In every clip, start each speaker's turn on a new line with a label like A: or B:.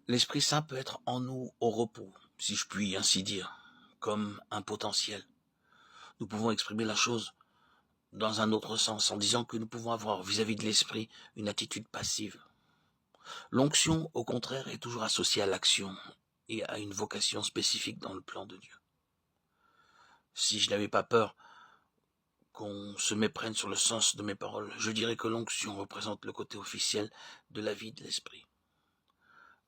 A: L'Esprit Saint peut être en nous au repos, si je puis ainsi dire, comme un potentiel. Nous pouvons exprimer la chose dans un autre sens, en disant que nous pouvons avoir vis-à-vis de l'Esprit une attitude passive. L'onction, au contraire, est toujours associée à l'action et à une vocation spécifique dans le plan de Dieu. Si je n'avais pas peur qu'on se méprenne sur le sens de mes paroles, je dirais que l'onction représente le côté officiel de la vie de l'Esprit.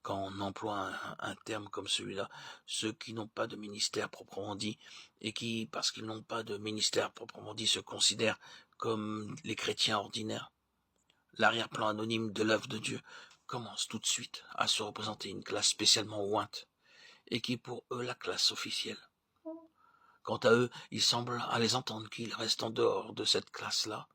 A: Quand on emploie un terme comme celui-là, ceux qui n'ont pas de ministère proprement dit, et qui, parce qu'ils n'ont pas de ministère proprement dit, se considèrent comme les chrétiens ordinaires, l'arrière-plan anonyme de l'œuvre de Dieu commence tout de suite à se représenter une classe spécialement ointe, et qui est pour eux la classe officielle. Quant à eux, il semble à les entendre qu'ils restent en dehors de cette classe-là.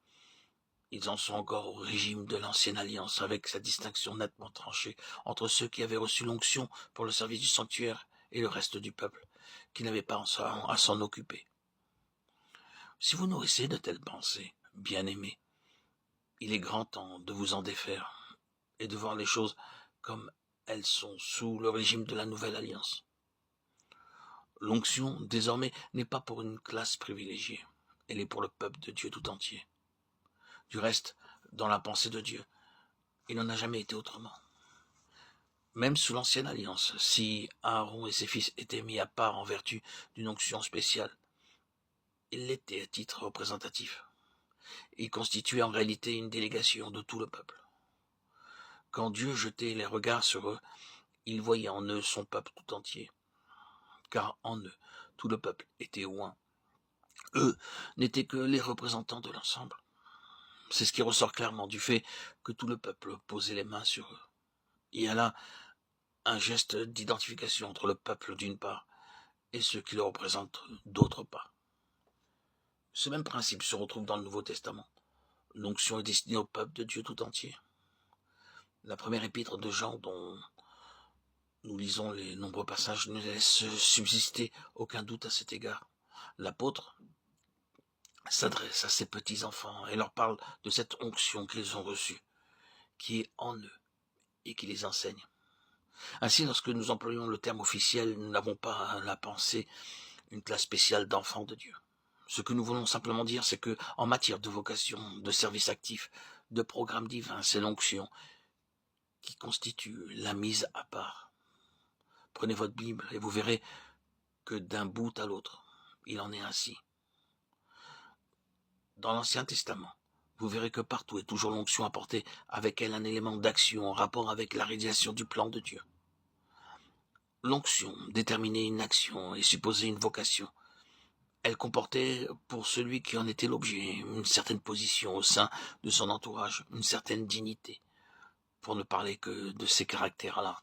A: Ils en sont encore au régime de l'ancienne alliance, avec sa distinction nettement tranchée entre ceux qui avaient reçu l'onction pour le service du sanctuaire et le reste du peuple, qui n'avait pas à s'en occuper. Si vous nourrissez de telles pensées, bien-aimés, il est grand temps de vous en défaire et de voir les choses comme elles sont sous le régime de la nouvelle alliance. L'onction, désormais, n'est pas pour une classe privilégiée, elle est pour le peuple de Dieu tout entier. Du reste, dans la pensée de Dieu, il n'en a jamais été autrement. Même sous l'ancienne alliance, si Aaron et ses fils étaient mis à part en vertu d'une onction spéciale, ils l'étaient à titre représentatif. Ils constituaient en réalité une délégation de tout le peuple. Quand Dieu jetait les regards sur eux, il voyait en eux son peuple tout entier, car en eux, tout le peuple était oint. Eux n'étaient que les représentants de l'ensemble. C'est ce qui ressort clairement du fait que tout le peuple posait les mains sur eux. Il y a là un geste d'identification entre le peuple d'une part et ceux qui le représentent d'autre part. Ce même principe se retrouve dans le Nouveau Testament. L'onction est destinée au peuple de Dieu tout entier. La première épître de Jean, dont nous lisons les nombreux passages, ne laisse subsister aucun doute à cet égard. L'apôtre s'adresse à ses petits-enfants et leur parle de cette onction qu'ils ont reçue, qui est en eux et qui les enseigne. Ainsi, lorsque nous employons le terme officiel, nous n'avons pas à la pensée une classe spéciale d'enfants de Dieu. Ce que nous voulons simplement dire, c'est que, en matière de vocation, de service actif, de programme divin, c'est l'onction qui constitue la mise à part. Prenez votre Bible et vous verrez que d'un bout à l'autre, il en est ainsi. Dans l'Ancien Testament, vous verrez que partout est toujours l'onction apportée avec elle un élément d'action en rapport avec la réalisation du plan de Dieu. L'onction déterminait une action et supposait une vocation. Elle comportait, pour celui qui en était l'objet, une certaine position au sein de son entourage, une certaine dignité, pour ne parler que de ces caractères-là.